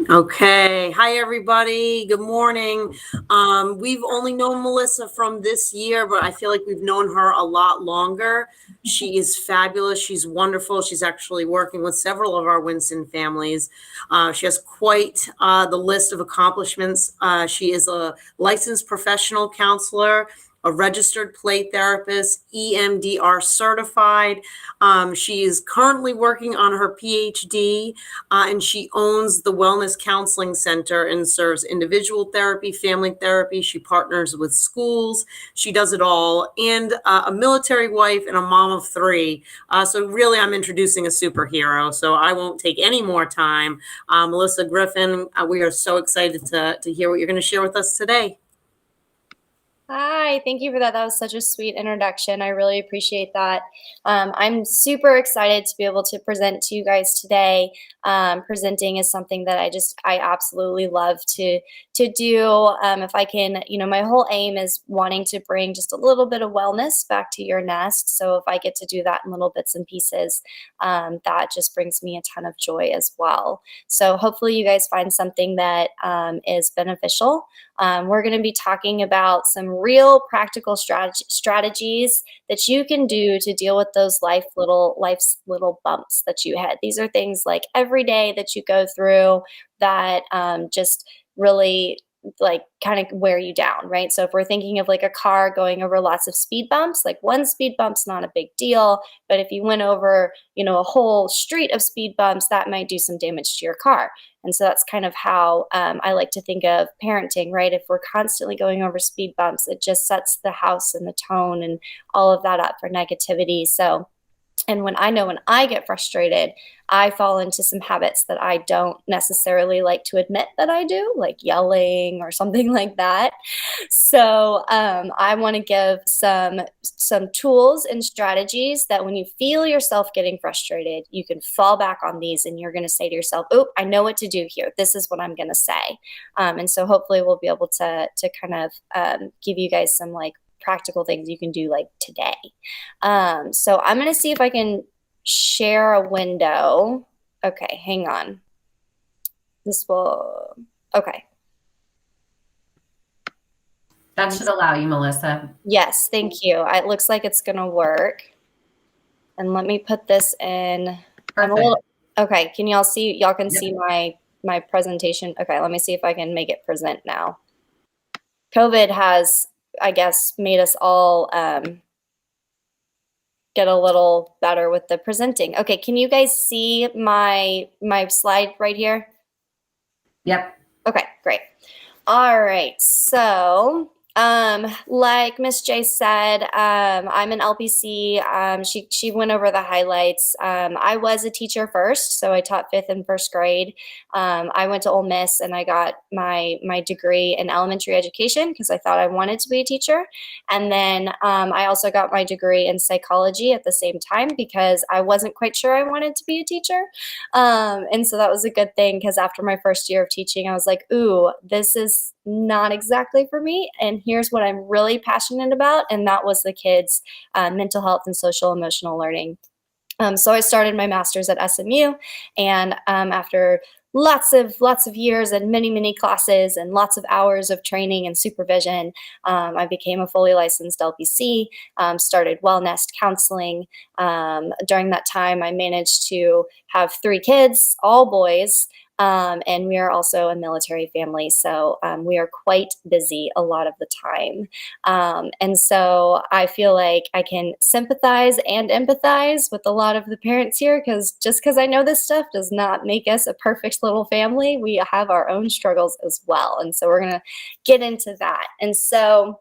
Okay. Hi, everybody. Good morning. We've only known Melissa from this year, but I feel like we've known her a lot longer. She is fabulous. She's wonderful. She's actually working with several of our Winston families. She has quite the list of accomplishments. She is a licensed professional counselor, a registered play therapist, EMDR certified. She is currently working on her PhD, and she owns the Wellness Counseling Center and serves individual therapy, family therapy. She partners with schools. She does it all, and a military wife and a mom of three. So really, I'm introducing a superhero. So I won't take any more time. Melissa Griffin, we are so excited to hear what you're going to share with us today. Hi, thank you for that. That was such a sweet introduction. I really appreciate that. I'm super excited to be able to present to you guys today. Presenting is something that I absolutely love to do. If I can, my whole aim is wanting to bring just a little bit of wellness back to your nest. So if I get to do that in little bits and pieces, that just brings me a ton of joy as well. So hopefully you guys find something that is beneficial. We're going to be talking about some real practical strategies that you can do to deal with those life's little bumps that you had. These are things like every day that you go through that just really like kind of wear you down, right? So if we're thinking of like a car going over lots of speed bumps, like one speed bump's not a big deal, but if you went over, a whole street of speed bumps, that might do some damage to your car. And so that's kind of how I like to think of parenting, right? If we're constantly going over speed bumps, it just sets the house and the tone and all of that up for negativity. So, and when I get frustrated, I fall into some habits that I don't necessarily like to admit that I do, like yelling or something like that. So I want to give some tools and strategies that when you feel yourself getting frustrated, you can fall back on these, and you're going to say to yourself, "Oh, I know what to do here. This is what I'm going to say." And so hopefully we'll be able to kind of give you guys some like practical things you can do like today. So I'm going to see if I can share a window. Okay, hang on. Okay. That should allow you, Melissa. Yes, thank you. It looks like it's going to work. And let me put this in. Perfect. Okay, can y'all see? Y'all can see my presentation. Okay, let me see if I can make it present now. COVID has, I guess, made us all get a little better with the presenting. Okay, can you guys see my slide right here? Yep. Okay, great. All right, so like Miss J said, I'm an LPC. She went over the highlights. I was a teacher first, so I taught 5th and 1st grade. I went to Ole Miss and I got my degree in elementary education because I thought I wanted to be a teacher. And then I also got my degree in psychology at the same time because I wasn't quite sure I wanted to be a teacher. And so that was a good thing because after my first year of teaching, I was like, ooh, this is not exactly for me. And here's what I'm really passionate about. And that was the kids' mental health and social emotional learning. So I started my master's at SMU, and after lots of years and many classes and lots of hours of training and supervision, I became a fully licensed LPC, started Wellness Counseling. During that time, I managed to have 3 kids, all boys, and we are also a military family, so we are quite busy a lot of the time. And so I feel like I can sympathize and empathize with a lot of the parents here, because just because I know this stuff does not make us a perfect little family. We have our own struggles as well. And so we're going to get into that. And so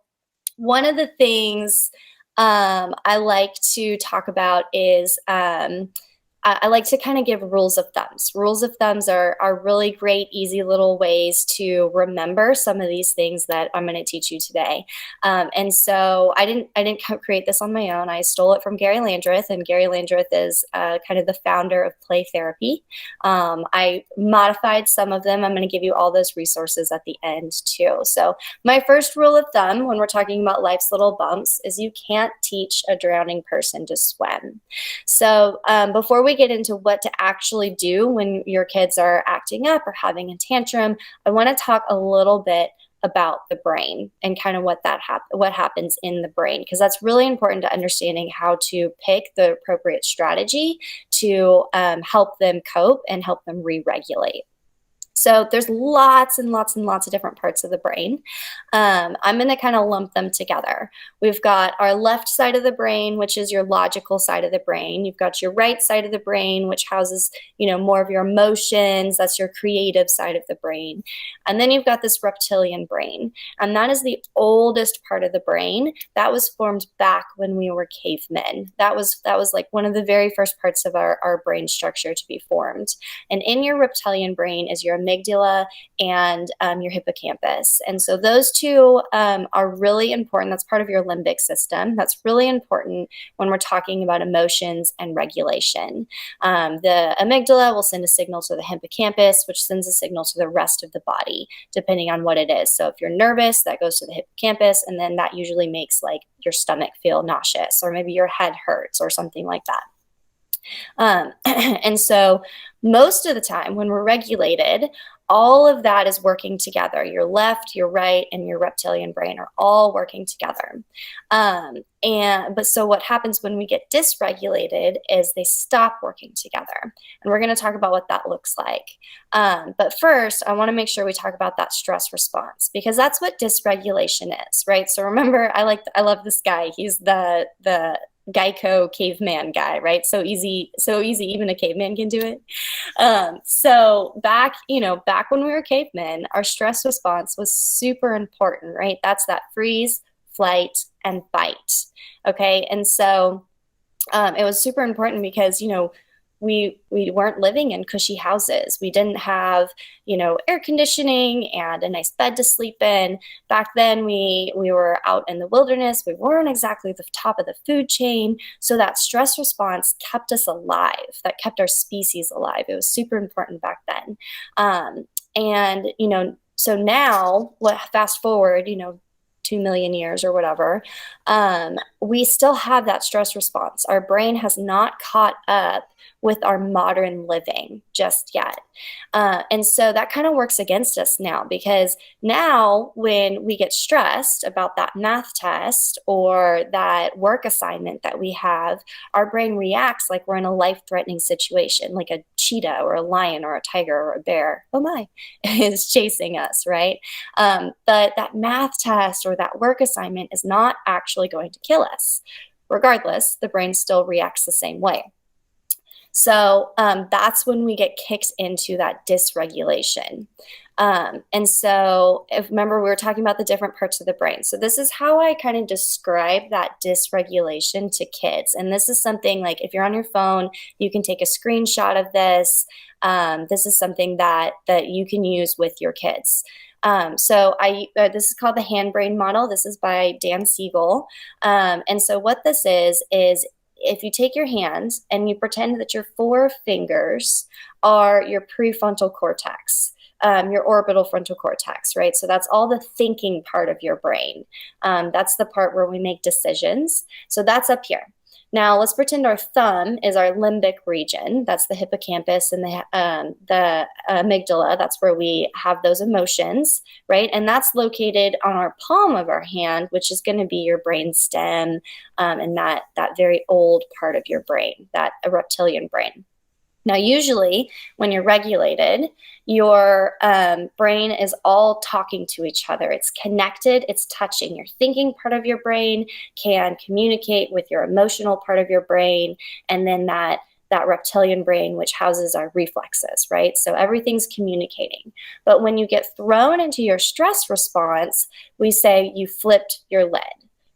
one of the things I like to talk about is I like to kind of give rules of thumbs. Rules of thumbs are really great, easy little ways to remember some of these things that I'm going to teach you today. And so I didn't create this on my own. I stole it from Gary Landreth, and Gary Landreth is kind of the founder of play therapy. I modified some of them. I'm going to give you all those resources at the end too. So my first rule of thumb when we're talking about life's little bumps is you can't teach a drowning person to swim. So before we we get into what to actually do when your kids are acting up or having a tantrum, I want to talk a little bit about the brain and kind of what happens in the brain, because that's really important to understanding how to pick the appropriate strategy to help them cope and help them re-regulate. So there's lots and lots and lots of different parts of the brain. I'm going to kind of lump them together. We've got our left side of the brain, which is your logical side of the brain. You've got your right side of the brain, which houses, more of your emotions. That's your creative side of the brain. And then you've got this reptilian brain. And that is the oldest part of the brain. That was formed back when we were cavemen. That was like one of the very first parts of our brain structure to be formed. And in your reptilian brain is your amygdala and your hippocampus. And so those two are really important. That's part of your limbic system. That's really important when we're talking about emotions and regulation. The amygdala will send a signal to the hippocampus, which sends a signal to the rest of the body, depending on what it is. So if you're nervous, that goes to the hippocampus, and then that usually makes like your stomach feel nauseous, or maybe your head hurts or something like that. And so most of the time when we're regulated, all of that is working together. Your left, your right, and your reptilian brain are all working together. But so what happens when we get dysregulated is they stop working together. And we're going to talk about what that looks like. But first, I want to make sure we talk about that stress response, because that's what dysregulation is, right? So remember, I love this guy. He's the Geico caveman guy, right? So easy, even a caveman can do it. So back when we were cavemen, our stress response was super important, right? That's that freeze, flight, and fight. Okay. And so it was super important because, we weren't living in cushy houses. We didn't have, air conditioning and a nice bed to sleep in. Back then, we were out in the wilderness. We weren't exactly the top of the food chain. So that stress response kept us alive. That kept our species alive. It was super important back then. So now, fast forward, 2 million years or whatever, we still have that stress response. Our brain has not caught up with our modern living just yet. And so that kind of works against us now, because now when we get stressed about that math test or that work assignment that we have, our brain reacts like we're in a life-threatening situation, like a cheetah or a lion or a tiger or a bear, oh my, is chasing us, right? But that math test or that work assignment is not actually going to kill us. Regardless, the brain still reacts the same way. So that's when we get kicked into that dysregulation. And so remember, we were talking about the different parts of the brain. So this is how I kind of describe that dysregulation to kids. And this is something like, if you're on your phone, you can take a screenshot of this. This is something that you can use with your kids. So this is called the hand-brain model. This is by Dan Siegel. And so what this is if you take your hands and you pretend that your 4 fingers are your prefrontal cortex, your orbital frontal cortex, right? So that's all the thinking part of your brain. That's the part where we make decisions. So that's up here. Now let's pretend our thumb is our limbic region. That's the hippocampus and the amygdala. That's where we have those emotions, right? And that's located on our palm of our hand, which is going to be your brain stem, and that very old part of your brain, that reptilian brain. Now, usually when you're regulated, your brain is all talking to each other. It's connected, it's touching. Your thinking part of your brain can communicate with your emotional part of your brain, and then that reptilian brain, which houses our reflexes, right? So everything's communicating. But when you get thrown into your stress response, we say you flipped your lid,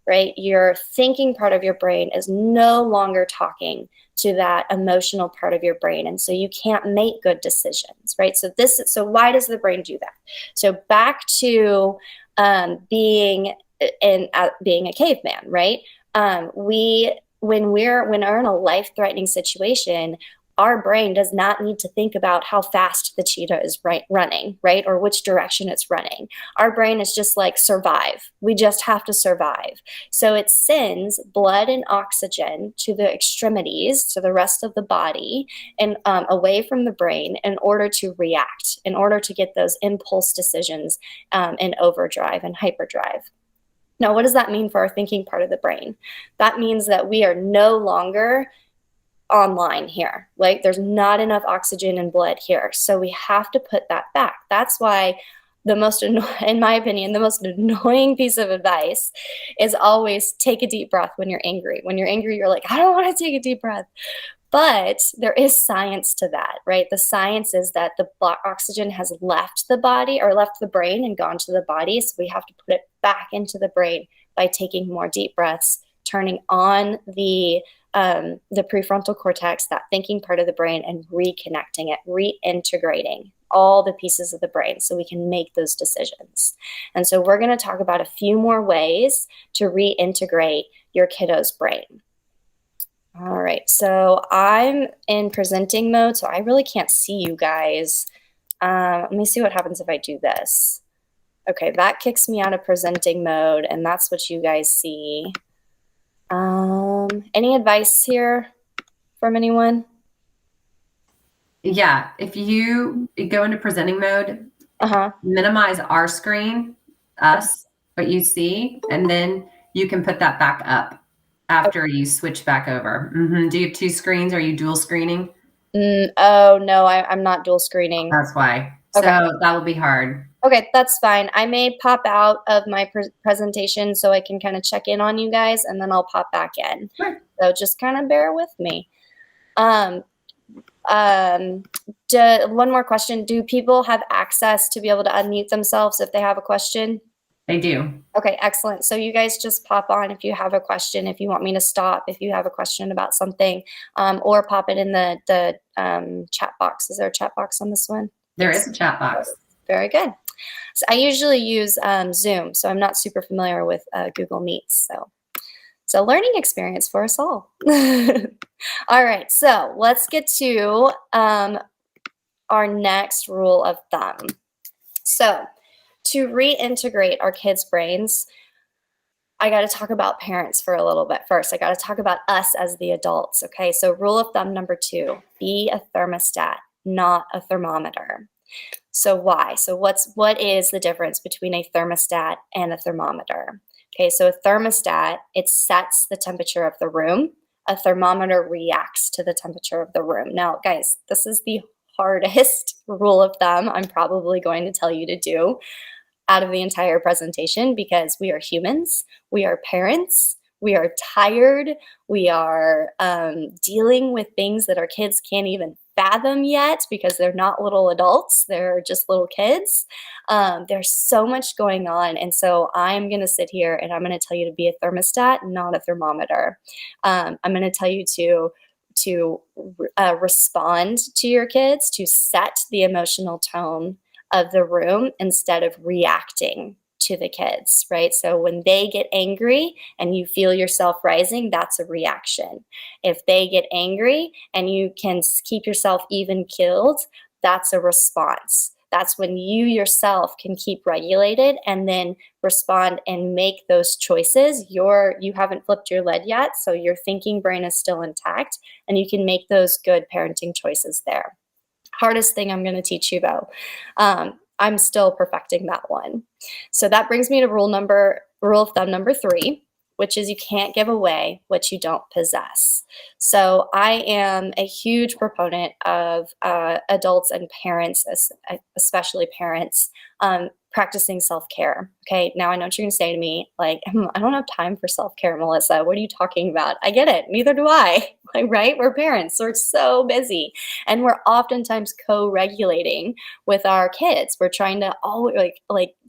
right? Your thinking part of your brain is no longer talking to that emotional part of your brain. And so you can't make good decisions, right? So why does the brain do that? So back to being a caveman, right? When we're in a life-threatening situation, our brain does not need to think about how fast the cheetah is running, right? Or which direction it's running. Our brain is just like survive. We just have to survive. So it sends blood and oxygen to the extremities, to the rest of the body, and away from the brain in order to react, in order to get those impulse decisions in overdrive and hyperdrive. Now, what does that mean for our thinking part of the brain? That means that we are no longer online here. Like there's not enough oxygen and blood here. So we have to put that back. That's why in my opinion, the most annoying piece of advice is always take a deep breath when you're angry. When you're angry, you're like, I don't want to take a deep breath. But there is science to that, right? The science is that the oxygen has left the body or left the brain and gone to the body. So we have to put it back into the brain by taking more deep breaths, turning on the prefrontal cortex, that thinking part of the brain, and reconnecting it, reintegrating all the pieces of the brain so we can make those decisions. And so we're going to talk about a few more ways to reintegrate your kiddo's brain. All right, so I'm in presenting mode, so I really can't see you guys. Let me see what happens if I do this. Okay, that kicks me out of presenting mode, and that's what you guys see. Any advice here from anyone? Yeah, if you go into presenting mode, minimize our screen, us, what you see, and then you can put that back up after you switch back over. Do you have two screens? Are you dual screening? Oh, no, I'm not dual screening. That's why. So that will be hard. Okay, that's fine. I may pop out of my presentation so I can kind of check in on you guys, and then I'll pop back in. Sure. So just kind of bear with me. One more question. Do people have access to be able to unmute themselves if they have a question? They do. Okay, excellent. So you guys just pop on if you have a question, if you want me to stop, if you have a question about something, or pop it in the chat box. Is there a chat box on this one? There is a chat box. Very good. So I usually use Zoom, so I'm not super familiar with Google Meets. So learning experience for us all. All right, so let's get to our next rule of thumb. So to reintegrate our kids' brains, I got to talk about parents for a little bit first. I got to talk about us as the adults, okay? So rule of thumb number 2, be a thermostat, not a thermometer. So why? So what is the difference between a thermostat and a thermometer? Okay, so a thermostat, it sets the temperature of the room. A thermometer reacts to the temperature of the room. Now, guys, this is the hardest rule of thumb I'm probably going to tell you to do out of the entire presentation because we are humans, we are parents, we are tired, we are dealing with things that our kids can't even fathom yet because they're not little adults, they're just little kids. There's so much going on, and so I'm going to sit here and I'm going to tell you to be a thermostat, not a thermometer. I'm going to tell you to respond to your kids, to set the emotional tone of the room instead of reacting to the kids, right? So when they get angry and you feel yourself rising, that's a reaction. If they get angry and you can keep yourself even keeled, that's a response. That's when you yourself can keep regulated and then respond and make those choices. You haven't flipped your lid yet, so your thinking brain is still intact, and you can make those good parenting choices there. Hardest thing I'm going to teach you though. I'm still perfecting that one. So that brings me to rule of thumb number 3, which is you can't give away what you don't possess. So I am a huge proponent of adults and parents, especially parents, practicing self-care. Okay, now I know what you're gonna say to me, like, I don't have time for self-care, Melissa. What are you talking about? I get it, neither do I, right? We're parents, so we're so busy. And we're oftentimes co-regulating with our kids. We're trying to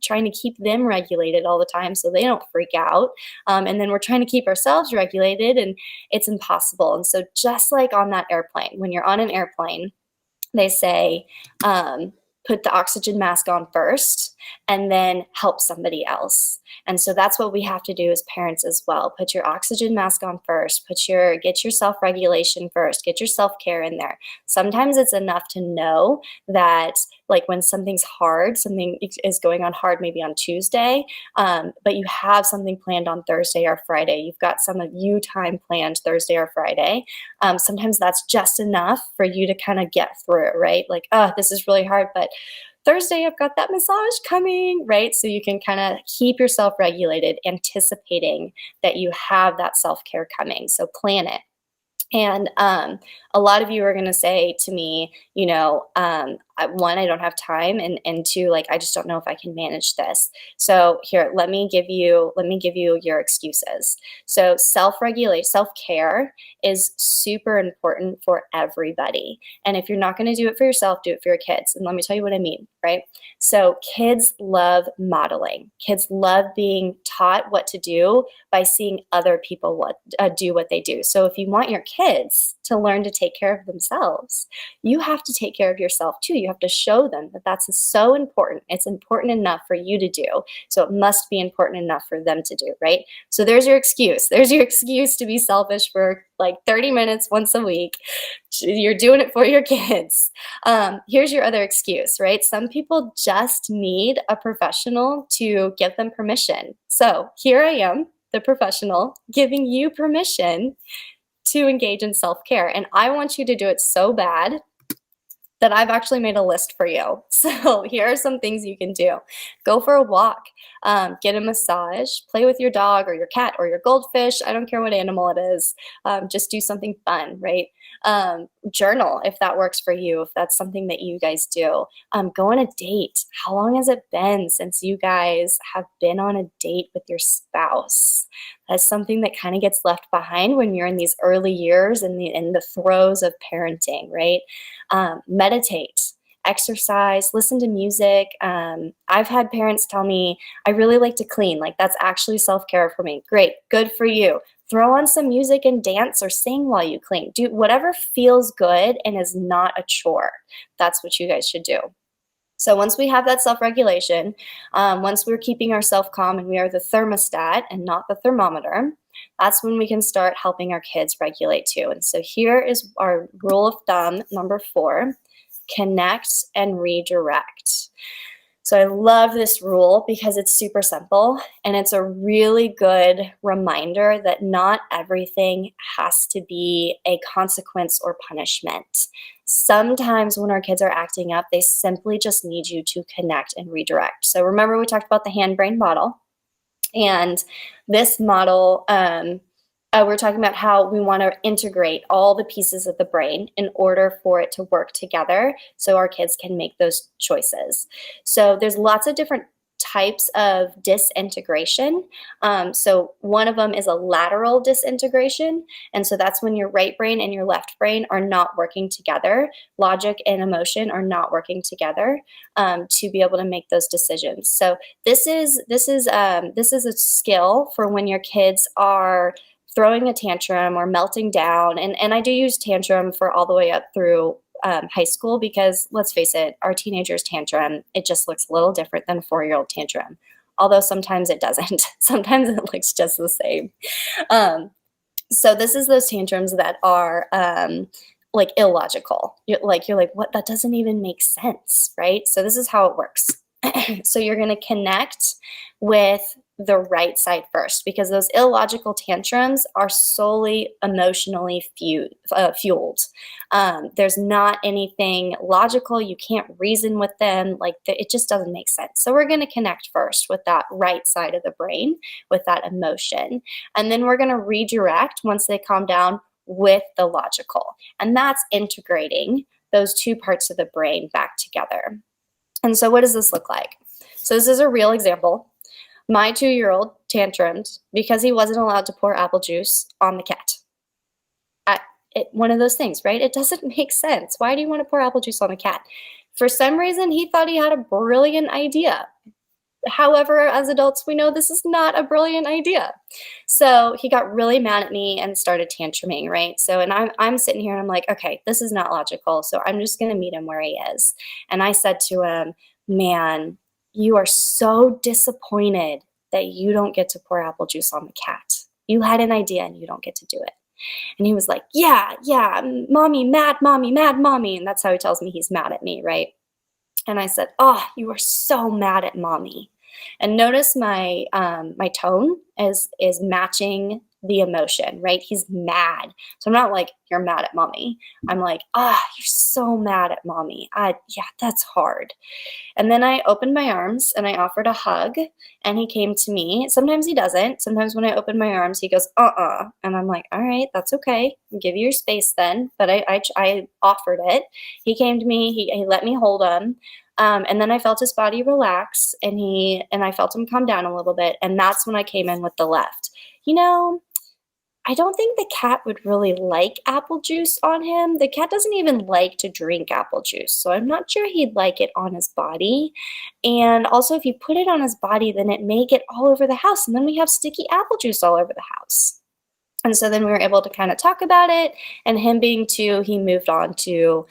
trying to keep them regulated all the time so they don't freak out. And then we're trying to keep ourselves regulated, and it's impossible. And so just like on that airplane, when you're on an airplane, they say, put the oxygen mask on first and then help somebody else. And so that's what we have to do as parents as well. Put your oxygen mask on first, get your self-regulation first, get your self-care in there. Sometimes it's enough to know that like when something's hard, something is going on hard maybe on Tuesday, but you have something planned on Thursday or Friday. You've got some of you time planned Thursday or Friday. Sometimes that's just enough for you to kind of get through it, right? Like, oh, this is really hard, but Thursday I've got that massage coming, right? So you can kind of keep yourself regulated, anticipating that you have that self-care coming. So plan it. And a lot of you are going to say to me, you know, one, I don't have time, and two, like I just don't know if I can manage this. So here, let me give you your excuses. So self-care is super important for everybody. And if you're not going to do it for yourself, do it for your kids. And let me tell you what I mean, right? So kids love modeling. Kids love being taught what to do by seeing other people do what they do. So if you want your kids to learn to take care of themselves, you have to take care of yourself too. You have to show them that that's so important. It's important enough for you to do. So it must be important enough for them to do, right? So there's your excuse. There's your excuse to be selfish for like 30 minutes once a week. You're doing it for your kids. Here's your other excuse, right? Some people just need a professional to give them permission. So here I am, the professional, giving you permission to engage in self-care. And I want you to do it so bad that I've actually made a list for you. So here are some things you can do. Go for a walk, get a massage, play with your dog or your cat or your goldfish. I don't care what animal it is. Just do something fun, right? Journal if that works for you, if that's something that you guys do. Go on a date. How long has it been since you guys have been on a date with your spouse? That's something that kind of gets left behind when you're in these early years and in the throes of parenting, right? Meditate, exercise, listen to music. I've had parents tell me, I really like to clean. Like that's actually self-care for me. Great, good for you. Throw on some music and dance or sing while you clean. Do whatever feels good and is not a chore. That's what you guys should do. So once we have that self-regulation, once we're keeping ourselves calm and we are the thermostat and not the thermometer, that's when we can start helping our kids regulate too. And so here is our rule of thumb, number 4, connect and redirect. So I love this rule because it's super simple and it's a really good reminder that not everything has to be a consequence or punishment. Sometimes when our kids are acting up, they simply just need you to connect and redirect. So remember we talked about the hand-brain model, and this model, we're talking about how we want to integrate all the pieces of the brain in order for it to work together so our kids can make those choices. So there's lots of different types of disintegration. So one of them is a lateral disintegration. And so that's when your right brain and your left brain are not working together. Logic and emotion are not working together to be able to make those decisions. So this is a skill for when your kids are throwing a tantrum or melting down. And I do use tantrum for all the way up through high school because let's face it, our teenagers tantrum, it just looks a little different than a 4-year-old tantrum. Although sometimes it doesn't. Sometimes it looks just the same. So this is those tantrums that are like illogical. You're like, what? That doesn't even make sense, right? So this is how it works. So you're going to connect with the right side first because those illogical tantrums are solely emotionally fueled. There's not anything logical. You can't reason with them. Like it just doesn't make sense. So we're going to connect first with that right side of the brain, with that emotion. And then we're going to redirect once they calm down with the logical. And that's integrating those two parts of the brain back together. And so what does this look like? So this is a real example. My 2-year-old tantrumed because he wasn't allowed to pour apple juice on the cat. One of those things, right? It doesn't make sense. Why do you want to pour apple juice on a cat? For some reason, he thought he had a brilliant idea. However, as adults, we know this is not a brilliant idea. So he got really mad at me and started tantruming, right? So, and I'm sitting here and I'm like, okay, this is not logical. So I'm just going to meet him where he is. And I said to him, man, you are so disappointed that you don't get to pour apple juice on the cat. You had an idea and you don't get to do it. And he was like, yeah, mommy, mad mommy. And that's how he tells me he's mad at me, right? And I said, oh, you are so mad at mommy. And notice my my tone is matching the emotion, right? He's mad. So I'm not like, you're mad at mommy. I'm like, you're so mad at mommy. Yeah, that's hard. And then I opened my arms and I offered a hug and he came to me. Sometimes he doesn't. Sometimes when I open my arms, he goes, And I'm like, all right, that's okay. I'll give you your space then. But I offered it. He came to me. He let me hold him. And then I felt his body relax and I felt him calm down a little bit. And that's when I came in with the left. I don't think the cat would really like apple juice on him. The cat doesn't even like to drink apple juice, so I'm not sure he'd like it on his body. And also, if you put it on his body, then it may get all over the house, and then we have sticky apple juice all over the house. And so then we were able to kind of talk about it, and him being 2, he moved on to,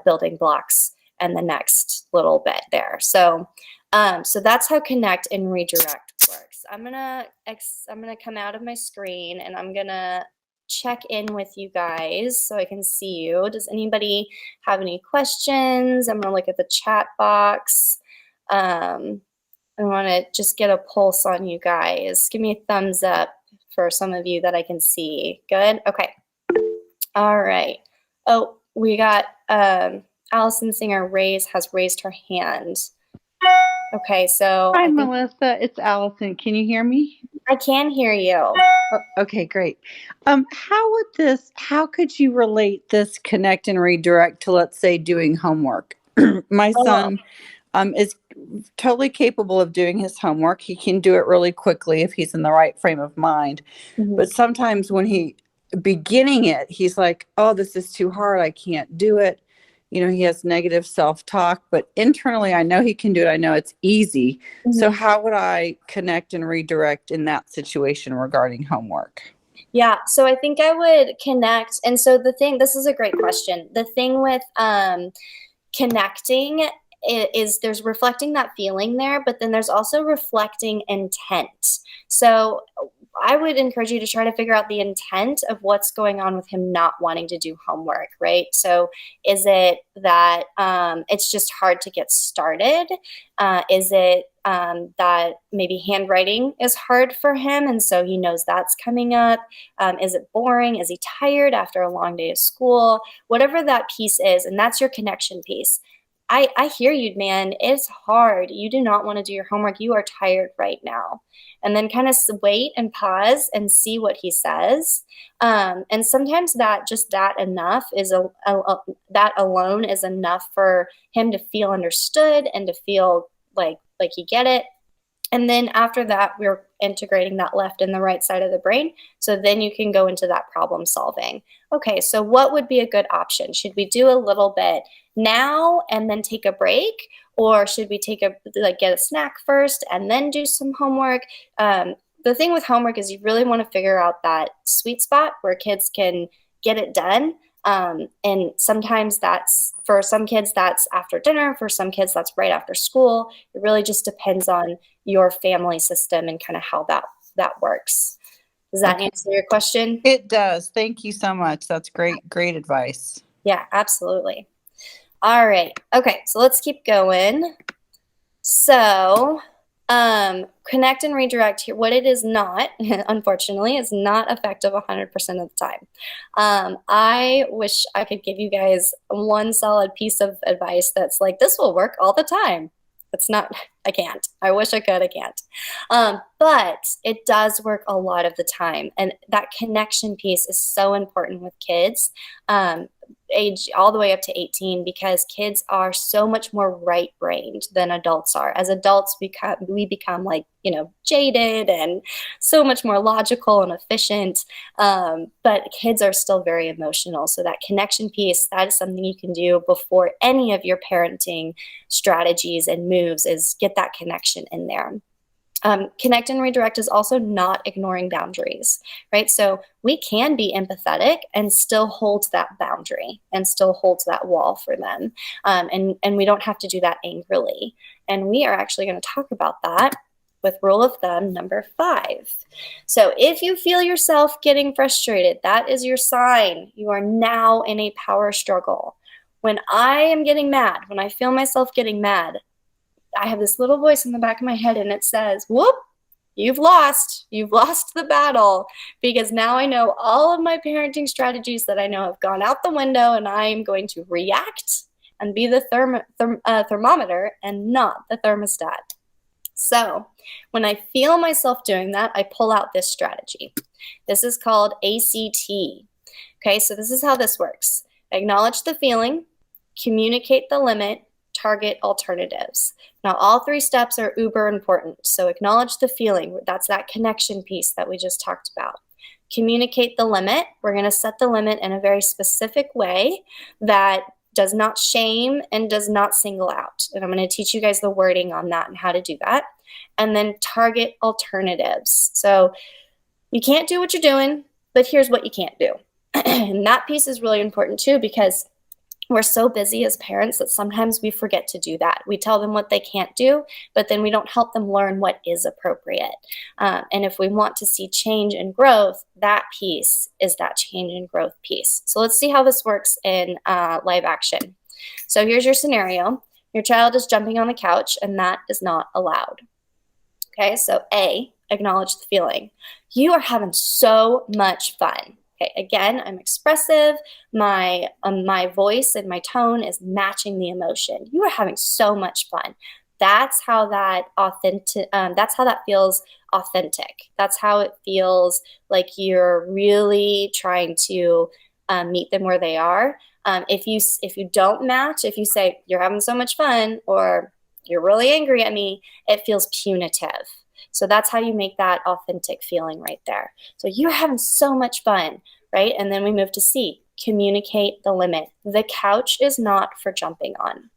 building blocks and the next little bit there. So that's how connect and redirect works. I'm gonna come out of my screen and I'm gonna check in with you guys so I can see you. Does anybody have any questions? I'm gonna look at the chat box. I want to just get a pulse on you guys. Give me a thumbs up for some of you that I can see. Good. Okay. All right. Oh, we got Allison Singer has raised her hand. Okay, so hi, Melissa. It's Allison. Can you hear me? I can hear you. Oh, okay, great. How could you relate this connect and redirect to, let's say, doing homework? My son is totally capable of doing his homework. He can do it really quickly if he's in the right frame of mind. Mm-hmm. But sometimes when beginning it, he's like, oh, this is too hard. I can't do it. He has negative self-talk, but internally I know he can do it. I know it's easy. Mm-hmm. So how would I connect and redirect in that situation regarding homework? Yeah, so I think I would connect. And so this is a great question. The thing with connecting is there's reflecting that feeling there, but then there's also reflecting intent. So I would encourage you to try to figure out the intent of what's going on with him not wanting to do homework, right? So is it that it's just hard to get started? Is it that maybe handwriting is hard for him and so he knows that's coming up? Is it boring? Is he tired after a long day of school? Whatever that piece is, and that's your connection piece. I hear you, man. It's hard. You do not want to do your homework. You are tired right now. And then kind of wait and pause and see what he says. And sometimes that enough is that alone is enough for him to feel understood and to feel like you get it. And then after that, we're integrating that left and the right side of the brain. So then you can go into that problem solving. Okay, so what would be a good option? Should we do a little bit now and then take a break? Or should we get a snack first and then do some homework? The thing with homework is you really want to figure out that sweet spot where kids can get it done. And sometimes for some kids, that's after dinner. For some kids, that's right after school. It really just depends on your family system and kind of how that works. Does that answer your question? It does. Thank you so much. That's great advice. Yeah, absolutely. All right. Okay, so let's keep going. So connect and redirect here. What it is not, unfortunately, is not effective 100% of the time. I wish I could give you guys one solid piece of advice that's like, this will work all the time. It's not, I can't. I wish I could, I can't. But it does work a lot of the time. And that connection piece is so important with kids age all the way up to 18, because kids are so much more right-brained than adults are. As adults, we become like, jaded and so much more logical and efficient. But kids are still very emotional. So that connection piece, that is something you can do before any of your parenting strategies and moves, is get that connection in there. Connect and redirect is also not ignoring boundaries, right? So we can be empathetic and still hold that boundary and still hold that wall for them. And we don't have to do that angrily. And we are actually going to talk about that with rule of thumb number 5. So if you feel yourself getting frustrated, that is your sign. You are now in a power struggle. When I am getting mad, when I feel myself getting mad, I have this little voice in the back of my head, and it says, whoop, you've lost the battle, because now I know all of my parenting strategies that I know have gone out the window, and I am going to react and be the thermometer and not the thermostat. So when I feel myself doing that, I pull out this strategy. This is called ACT. Okay, so this is how this works. Acknowledge the feeling, communicate the limit, target alternatives. Now, all 3 steps are uber important. So acknowledge the feeling. That's that connection piece that we just talked about. Communicate the limit. We're going to set the limit in a very specific way that does not shame and does not single out. And I'm going to teach you guys the wording on that and how to do that. And then target alternatives. So you can't do what you're doing, but here's what you can't do. And that piece is really important too, because we're so busy as parents that sometimes we forget to do that. We tell them what they can't do, but then we don't help them learn what is appropriate. And if we want to see change and growth, that piece is that change and growth piece. So let's see how this works in live action. So here's your scenario. Your child is jumping on the couch, and that is not allowed. Okay, so A, acknowledge the feeling. You are having so much fun. Okay, again, I'm expressive. My voice and my tone is matching the emotion. You are having so much fun. That's how that feels authentic. That's how it feels like you're really trying to meet them where they are. If you don't match, if you say you're having so much fun or you're really angry at me, it feels punitive. So that's how you make that authentic feeling right there. So you're having so much fun, right? And then we move to C, communicate the limit. The couch is not for jumping on.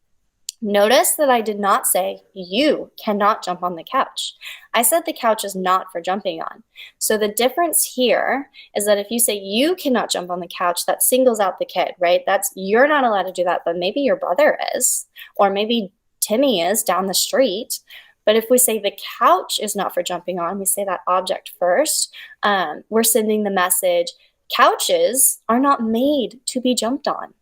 Notice that I did not say you cannot jump on the couch. I said the couch is not for jumping on. So the difference here is that if you say you cannot jump on the couch, that singles out the kid, right? You're not allowed to do that, but maybe your brother is, or maybe Timmy is down the street. But if we say the couch is not for jumping on, we say that object first, we're sending the message, couches are not made to be jumped on.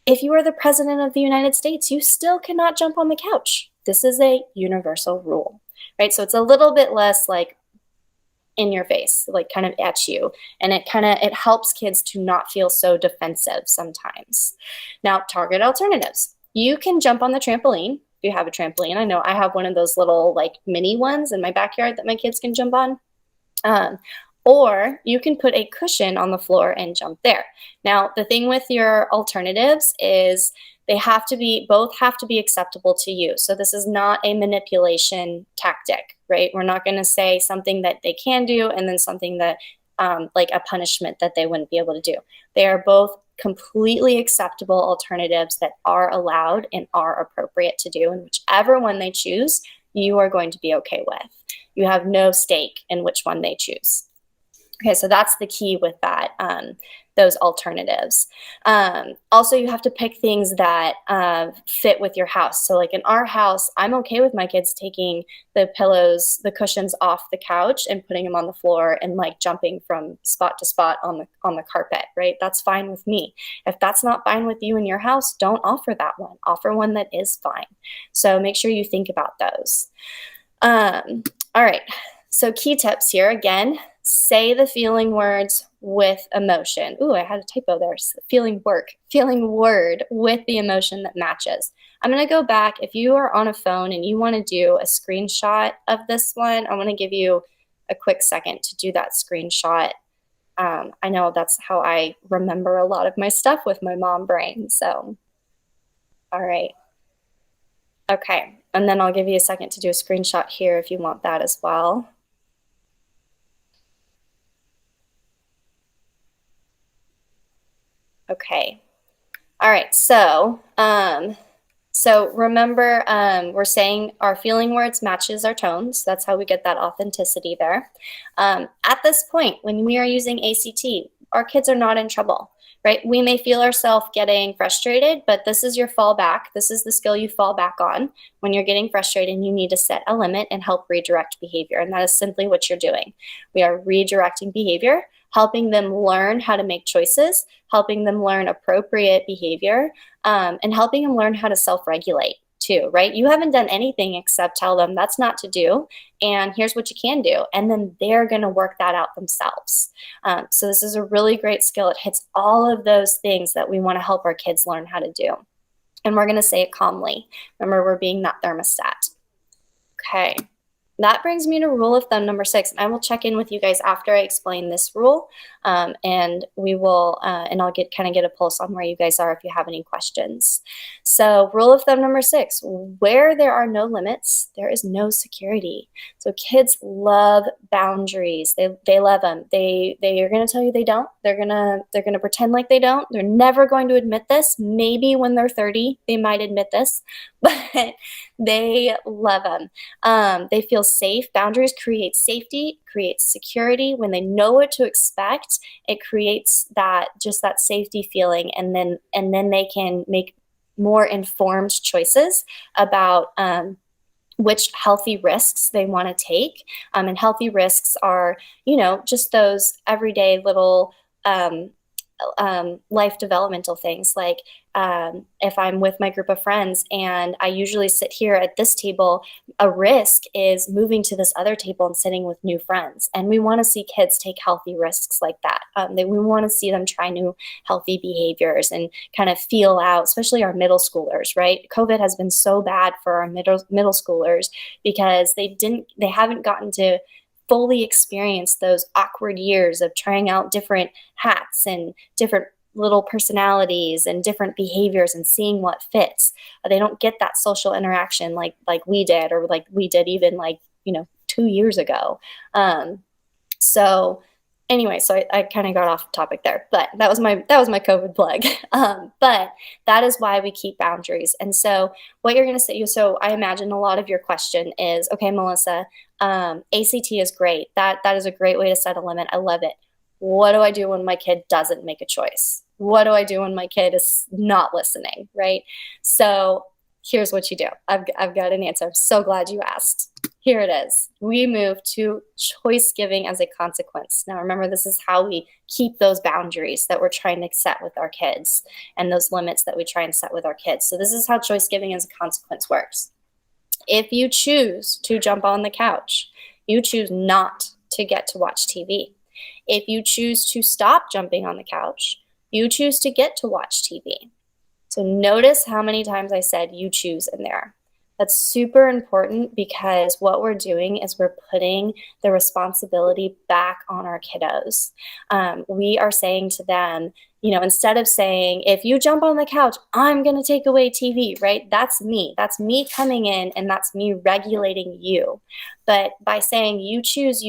If you are the president of the United States, you still cannot jump on the couch. This is a universal rule, right? So it's a little bit less like in your face, like kind of at you. And it helps kids to not feel so defensive sometimes. Now, target alternatives. You can jump on the trampoline. If you have a trampoline, I know I have one of those little like mini ones in my backyard that my kids can jump on. Or you can put a cushion on the floor and jump there. Now, the thing with your alternatives is both have to be acceptable to you. So this is not a manipulation tactic, right? We're not going to say something that they can do and then something that like a punishment that they wouldn't be able to do. They are both completely acceptable alternatives that are allowed and are appropriate to do. And whichever one they choose, you are going to be okay with. You have no stake in which one they choose. Okay, so that's the key with that, those alternatives. Also, you have to pick things that fit with your house. So like in our house, I'm okay with my kids taking the cushions off the couch and putting them on the floor and like jumping from spot to spot on the carpet, right? That's fine with me. If that's not fine with you in your house, don't offer that one. Offer one that is fine. So make sure you think about those. All right, so key tips here again. Say the feeling words with emotion. Ooh, I had a typo there. Feeling word with the emotion that matches. I'm going to go back. If you are on a phone and you want to do a screenshot of this one, I want to give you a quick second to do that screenshot I know that's how I remember a lot of my stuff with my mom brain. So, all right. Okay. And then I'll give you a second to do a screenshot here if you want that as well. Okay. All right. So, so remember, we're saying our feeling words matches our tones. That's how we get that authenticity there. At this point, when we are using ACT, our kids are not in trouble, right? We may feel ourselves getting frustrated, but this is your fallback. This is the skill you fall back on when you're getting frustrated and you need to set a limit and help redirect behavior. And that is simply what you're doing. We are redirecting behavior, helping them learn how to make choices, helping them learn appropriate behavior, and helping them learn how to self-regulate too, right? You haven't done anything except tell them that's not to do, and here's what you can do. And then they're going to work that out themselves. So this is a really great skill. It hits all of those things that we want to help our kids learn how to do. And we're going to say it calmly. Remember, we're being that thermostat. Okay. That brings me to rule of thumb number 6. And I will check in with you guys after I explain this rule. And we will, and I'll get a pulse on where you guys are if you have any questions. So rule of thumb number 6, where there are no limits, there is no security. So kids love boundaries. They love them. They are going to tell you they don't. They're going to pretend like they don't. They're never going to admit this. Maybe when they're 30, they might admit this, but they love them. They feel safe. Boundaries create safety, create security. When they know what to expect, it creates that safety feeling, and then they can make more informed choices about which healthy risks they want to take. And healthy risks are, just those everyday little life developmental things, like if I'm with my group of friends and I usually sit here at this table, a risk is moving to this other table and sitting with new friends. And we want to see kids take healthy risks like that. We want to see them try new healthy behaviors and kind of feel out, especially our middle schoolers, right? COVID has been so bad for our middle schoolers because they haven't gotten to fully experience those awkward years of trying out different hats and different little personalities and different behaviors and seeing what fits. They don't get that social interaction like we did, or like we did even 2 years ago. So anyway, so I kind of got off topic there, but that was my COVID plug. But that is why we keep boundaries. And so what you're going to say, so I imagine a lot of your question is, okay, Melissa, ACT is great. That is a great way to set a limit. I love it. What do I do when my kid doesn't make a choice? What do I do when my kid is not listening, right? So here's what you do. I've got an answer. I'm so glad you asked. Here it is. We move to choice giving as a consequence. Now, remember, this is how we keep those boundaries that we're trying to set with our kids and those limits that we try and set with our kids. So this is how choice giving as a consequence works. If you choose to jump on the couch, you choose not to get to watch TV. If you choose to stop jumping on the couch, you choose to get to watch TV. So notice how many times I said you choose in there. That's super important because what we're doing is we're putting the responsibility back on our kiddos. We are saying to them, instead of saying, if you jump on the couch, I'm going to take away TV, right? That's me. That's me coming in and that's me regulating you. But by saying you choose,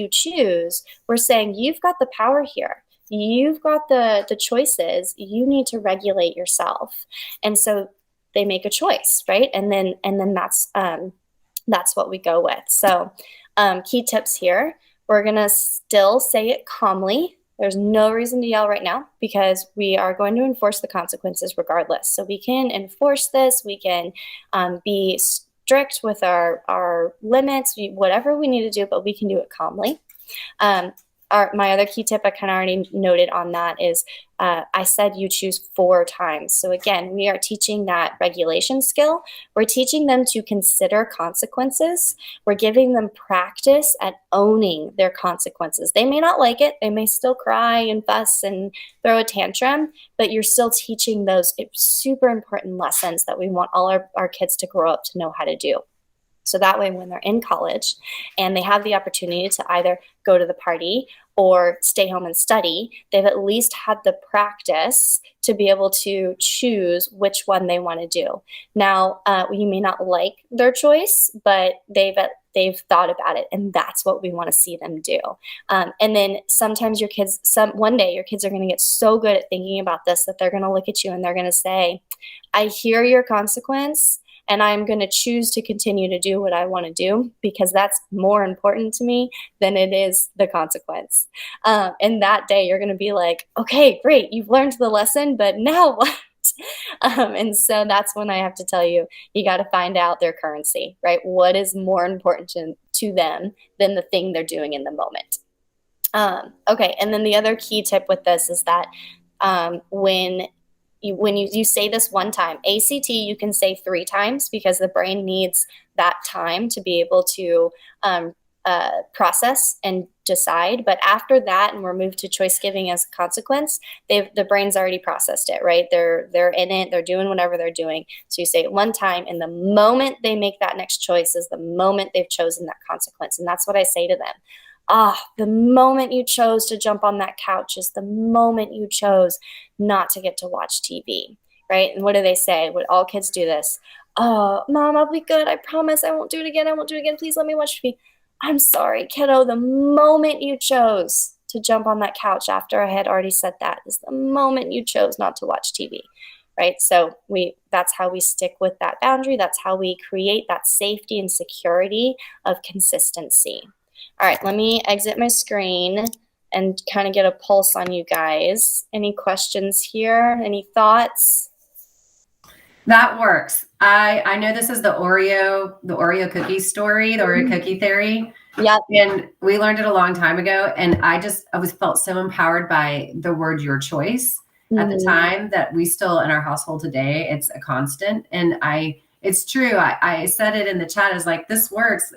we're saying you've got the power here. You've got the choices. You need to regulate yourself. And so they make a choice, right? And then that's what we go with. So key tips here. We're going to still say it calmly. There's no reason to yell right now because we are going to enforce the consequences regardless. So we can enforce this. We can be strict with our limits, whatever we need to do, but we can do it calmly. My other key tip I kind of already noted on that is I said you choose 4 times. So again, we are teaching that regulation skill. We're teaching them to consider consequences. We're giving them practice at owning their consequences. They may not like it. They may still cry and fuss and throw a tantrum, but you're still teaching those super important lessons that we want all our kids to grow up to know how to do. So that way, when they're in college and they have the opportunity to either go to the party or stay home and study, they've at least had the practice to be able to choose which one they want to do. Now, you may not like their choice, but they've thought about it, and that's what we want to see them do. And then sometimes one day your kids are going to get so good at thinking about this that they're going to look at you and they're going to say, I hear your consequence, and I'm going to choose to continue to do what I want to do because that's more important to me than it is the consequence. And that day you're going to be like, okay, great, you've learned the lesson, but now what? And so that's when I have to tell you, you got to find out their currency, right? What is more important to them than the thing they're doing in the moment? Okay, and then the other key tip with this is that when you say this one time, ACT you can say 3 times because the brain needs that time to be able to process and decide. But after that, and we're moved to choice giving as a consequence, the brain's already processed it, right? They're in it, they're doing whatever they're doing. So you say it one time, and the moment they make that next choice is the moment they've chosen that consequence. And that's what I say to them. The moment you chose to jump on that couch is the moment you chose not to get to watch TV, right? And what do they say? Would all kids do this? Oh, Mom, I'll be good. I promise I won't do it again. I won't do it again. Please let me watch TV. I'm sorry, kiddo. The moment you chose to jump on that couch after I had already said that is the moment you chose not to watch TV, right? So that's how we stick with that boundary. That's how we create that safety and security of consistency. All right, let me exit my screen and kind of get a pulse on you guys. Any questions here? Any thoughts? That works. I know this is the Oreo cookie story, the Oreo cookie theory. Yep. And we learned it a long time ago. And I felt so empowered by the word your choice at the time that we still in our household today, it's a constant. And it's true. I said it in the chat as like, this works.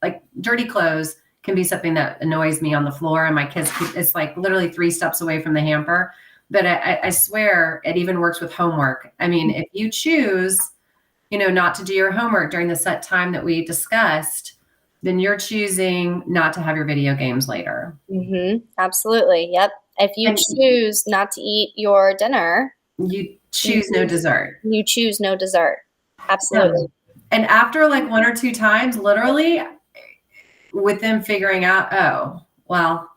Like dirty clothes can be something that annoys me on the floor, and my kids it's like literally 3 steps away from the hamper. But I swear it even works with homework. I mean, if you choose, not to do your homework during the set time that we discussed, then you're choosing not to have your video games later. Absolutely. Yep. If you choose not to eat your dinner, you choose no dessert. You choose no dessert. Absolutely. Yeah. And after like 1 or 2 times, literally, with them figuring out, oh, well,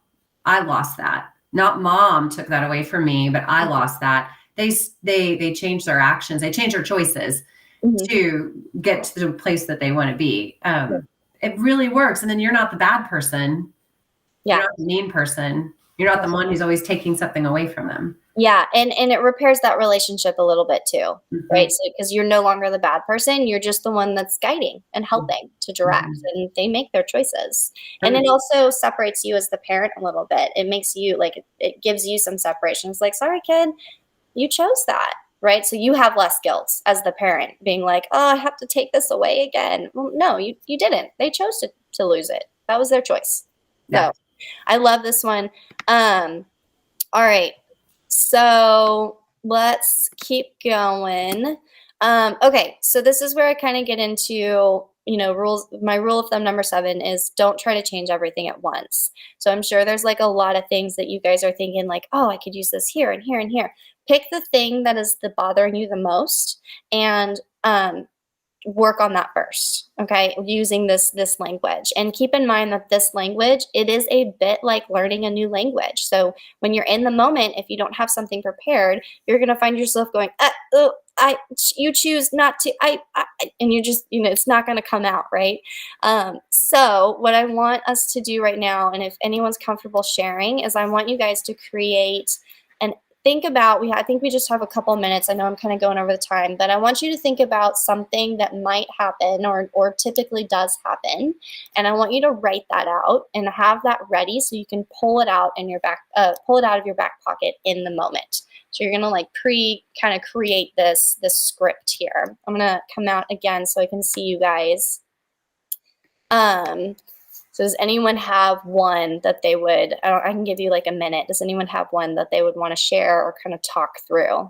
I lost that. Not Mom took that away from me, but I lost that. They change their actions. They change their choices to get to the place that they want to be. It really works. And then you're not the bad person. Yeah. You're not the mean person. You're not the one who's always taking something away from them. Yeah. And it repairs that relationship a little bit too, right? So because you're no longer the bad person, you're just the one that's guiding and helping to direct, and they make their choices. And it also separates you as the parent a little bit. It makes you it gives you some separation. It's like, sorry, kid, you chose that, right? So you have less guilt as the parent being like, oh, I have to take this away again. Well, no, you didn't. They chose to lose it. That was their choice. Yeah. So I love this one. All right. So let's keep going. Okay. So this is where I kind of get into, rules. My rule of thumb number 7 is don't try to change everything at once. So I'm sure there's like a lot of things that you guys are thinking like, oh, I could use this here and here and here. Pick the thing that is bothering you the most and, work on that first, okay, using this language. And keep in mind that this language, it is a bit like learning a new language. So when you're in the moment, if you don't have something prepared, you're going to find yourself going, you choose not to, and you just, it's not going to come out, right? So what I want us to do right now, and if anyone's comfortable sharing, is I want you guys to create an think about, I think we just have a couple minutes. I know I'm kind of going over the time, but I want you to think about something that might happen or typically does happen. And I want you to write that out and have that ready so you can pull it out in your pull it out of your back pocket in the moment. So you're going to kind of create this script here. I'm going to come out again so I can see you guys. So does anyone have one that they would, I can give you like a minute. Does anyone have one that they would want to share or kind of talk through?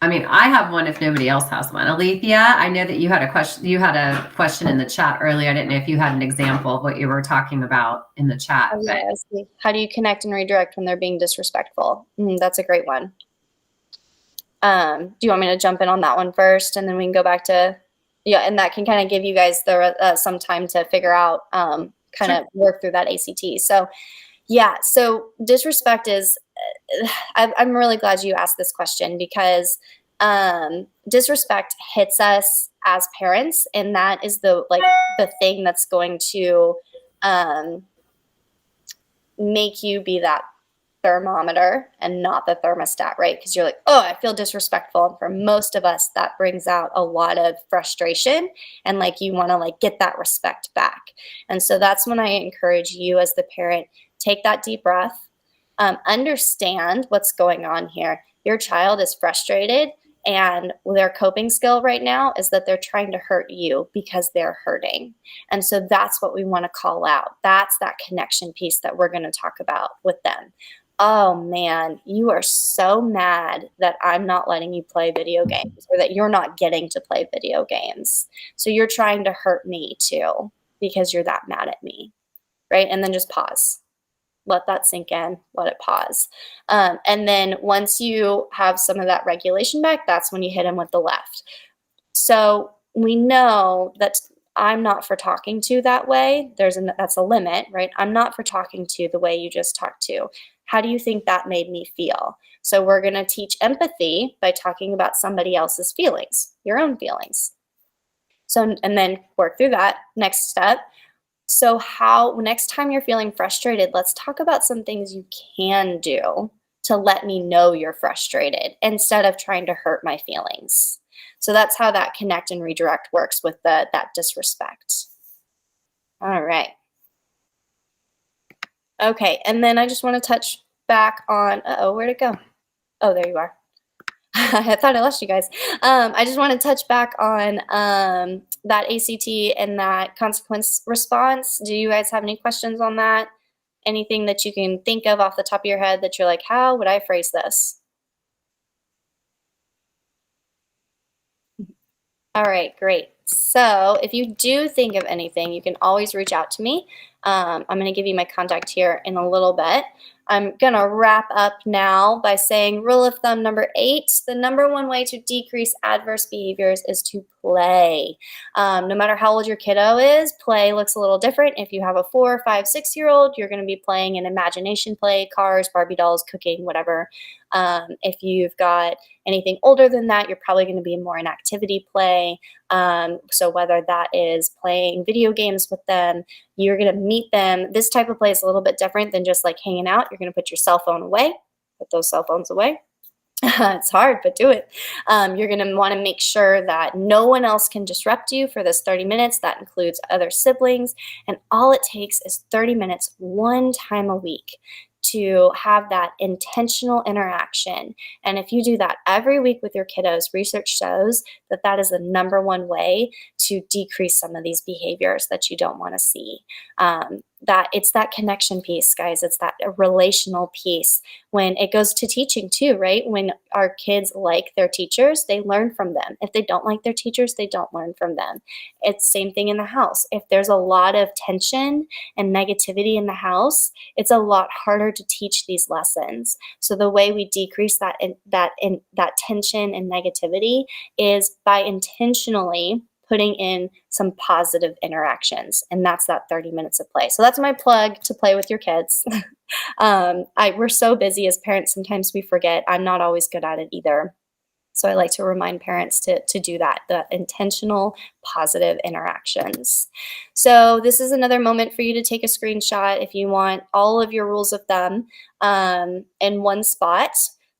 I mean, I have one if nobody else has one. Alethea, I know that you had a question. You had a question in the chat earlier. I didn't know if you had an example of what you were talking about in the chat. Oh, yeah, I see. How do you connect and redirect when they're being disrespectful? That's a great one. Do you want me to jump in on that one first, and then we can go back to, yeah, and that can kind of give you guys the some time to figure out, kind of work through that ACT. So, yeah, so disrespect is, I'm really glad you asked this question, because disrespect hits us as parents, and that is the thing that's going to make you be that thermometer and not the thermostat, right? Because you're like, oh, I feel disrespectful. And for most of us, that brings out a lot of frustration, and like you want to like get that respect back. And so that's when I encourage you as the parent, take that deep breath, understand what's going on here. Your child is frustrated, and their coping skill right now is that they're trying to hurt you because they're hurting. And so that's what we want to call out. That's that connection piece that we're going to talk about with them. Oh man, you are so mad that I'm not letting you play video games, or that you're not getting to play video games. So you're trying to hurt me too because you're that mad at me, right? And then just pause. Let that sink in, let it pause. And then once you have some of that regulation back, that's when you hit him with the left. So we know that I'm not for talking to that way. That's a limit, right? I'm not for talking to the way you just talked to. How do you think that made me feel? So we're going to teach empathy by talking about somebody else's feelings, your own feelings. So, and then work through that. Next step. So next time you're feeling frustrated, let's talk about some things you can do to let me know you're frustrated instead of trying to hurt my feelings. So that's how that connect and redirect works with that disrespect. All right. Okay, and then I just want to touch back on, where'd it go? Oh, there you are. I thought I lost you guys. I just want to touch back on that ACT and that consequence response. Do you guys have any questions on that? Anything that you can think of off the top of your head that you're like, how would I phrase this? All right, great. So if you do think of anything, you can always reach out to me. I'm going to give you my contact here in a little bit. I'm going to wrap up now by saying rule of thumb number 8, the number one way to decrease adverse behaviors is to play. No matter how old your kiddo is, play looks a little different. If you have a 4, 5, 6-year-old, you're going to be playing an imagination play, cars, Barbie dolls, cooking, whatever. If you've got anything older than that, you're probably going to be more in activity play. So whether that is playing video games with them, you're going to meet them. This type of play is a little bit different than just like hanging out. You're going to put your cell phone away, put those cell phones away. It's hard, but do it. You're going to want to make sure that no one else can disrupt you for this 30 minutes. That includes other siblings. And all it takes is 30 minutes one time a week to have that intentional interaction. And if you do that every week with your kiddos, research shows that that is the number one way to decrease some of these behaviors that you don't want to see. That it's that connection piece, guys. It's that relational piece. When it goes to teaching too, right? When our kids like their teachers, they learn from them. If they don't like their teachers, they don't learn from them. It's same thing in the house. If there's a lot of tension and negativity in the house, it's a lot harder to teach these lessons. So the way we decrease that tension and negativity is by intentionally putting in some positive interactions. And that's that 30 minutes of play. So that's my plug to play with your kids. We're so busy as parents, sometimes we forget. I'm not always good at it either. So I like to remind parents to do that, the intentional positive interactions. So this is another moment for you to take a screenshot if you want all of your rules of thumb in one spot.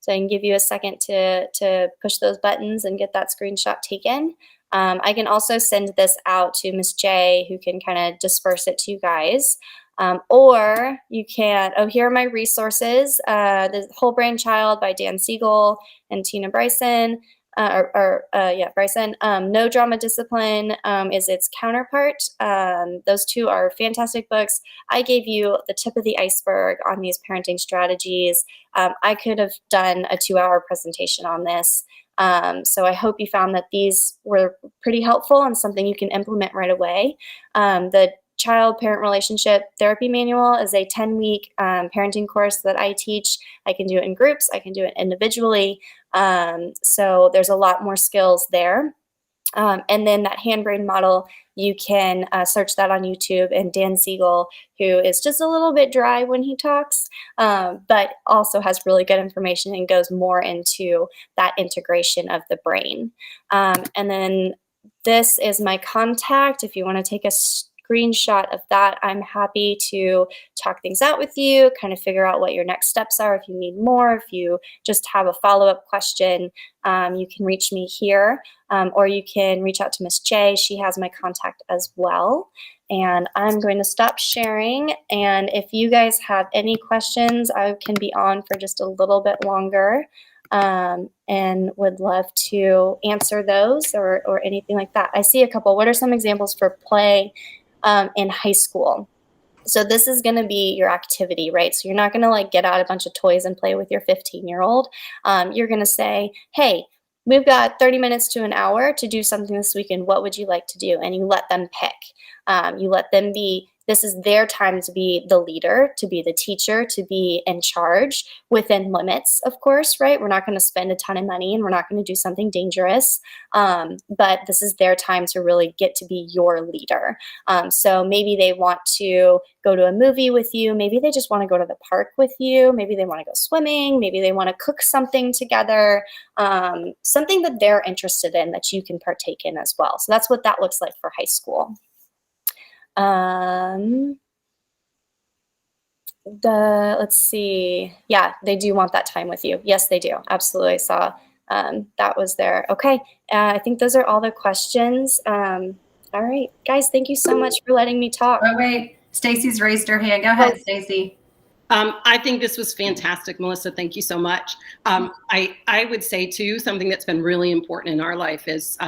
So I can give you a second to push those buttons and get that screenshot taken. I can also send this out to Miss J, who can kind of disperse it to you guys. Or you can, here are my resources. The Whole Brain Child by Dan Siegel and Tina Bryson. Bryson. No Drama Discipline is its counterpart. Those two are fantastic books. I gave you the tip of the iceberg on these parenting strategies. I could have done a 2-hour presentation on this. So I hope you found that these were pretty helpful and something you can implement right away. The Child-Parent Relationship Therapy Manual is a 10-week parenting course that I teach. I can do it in groups. I can do it individually. So there's a lot more skills there. And then that hand-brain model, you can search that on YouTube. And Dan Siegel, who is just a little bit dry when he talks, but also has really good information and goes more into that integration of the brain. And then this is my contact. If you want to take a screenshot of that, I'm happy to talk things out with you, kind of figure out what your next steps are. If you need more, if you just have a follow-up question, you can reach me here, or you can reach out to Miss J. She has my contact as well. And I'm going to stop sharing. And if you guys have any questions, I can be on for just a little bit longer. And would love to answer those or anything like that. I see a couple. What are some examples for play in high school? So this is going to be your activity, right? So you're not going to like get out a bunch of toys and play with your 15-year-old. You're going to say, hey, we've got 30 minutes to an hour to do something this weekend. What would you like to do? And you let them pick. You let them be, this is their time to be the leader, to be the teacher, to be in charge within limits, of course, right? We're not going to spend a ton of money and we're not going to do something dangerous. But this is their time to really get to be your leader. So maybe they want to go to a movie with you. Maybe they just want to go to the park with you. Maybe they want to go swimming. Maybe they want to cook something together, something that they're interested in that you can partake in as well. So that's what that looks like for high school. Let's see. Yeah, they do want that time with you. Yes, they do. Absolutely. I saw that was there. Okay. I think those are all the questions. All right, guys, thank you so much for letting me talk. Oh, wait. Stacy's raised her hand. Go ahead, Stacy. I think this was fantastic, Melissa. Thank you so much. I would say, too, something that's been really important in our life is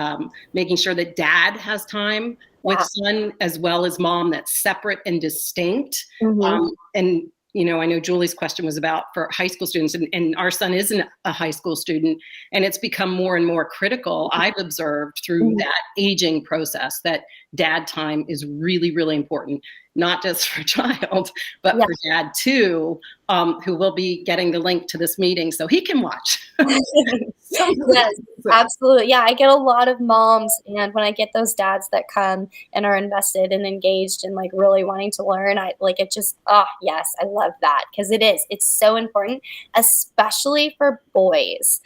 making sure that dad has time with son as well as mom that's separate and distinct. And, you know, I know Julie's question was about for high school students, and our son isn't a high school student, and it's become more and more critical, I've observed through that aging process, that dad time is really, really important, not just for child, but for dad too, who will be getting the link to this meeting so he can watch. Yes, absolutely. Yeah, I get a lot of moms, and when I get those dads that come and are invested and engaged and like really wanting to learn, I like it just, yes, I love that because it's so important, especially for boys.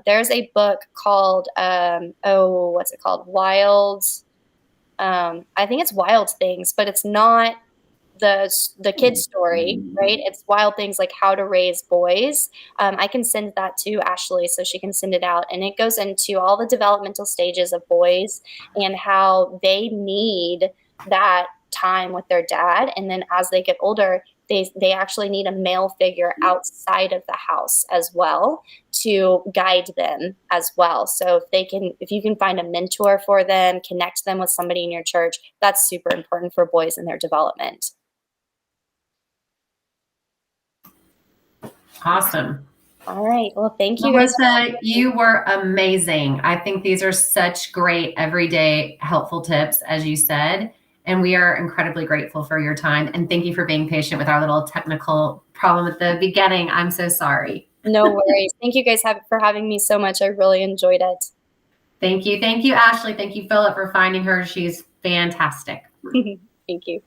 There's a book called, what's it called? I think it's Wild Things, but it's not the kid's story, right? It's Wild Things, like how to raise boys. I can send that to Ashley so she can send it out. And it goes into all the developmental stages of boys and how they need that time with their dad. And then as they get older, they actually need a male figure outside of the house as well to guide them as well. So if you can find a mentor for them, connect them with somebody in your church, that's super important for boys in their development. Awesome. All right. Well, thank you guys. Melissa, you were amazing. I think these are such great everyday helpful tips, as you said. And we are incredibly grateful for your time. And thank you for being patient with our little technical problem at the beginning. I'm so sorry. No worries. Thank you guys for having me so much. I really enjoyed it. Thank you. Thank you, Ashley. Thank you, Philip, for finding her. She's fantastic. Thank you.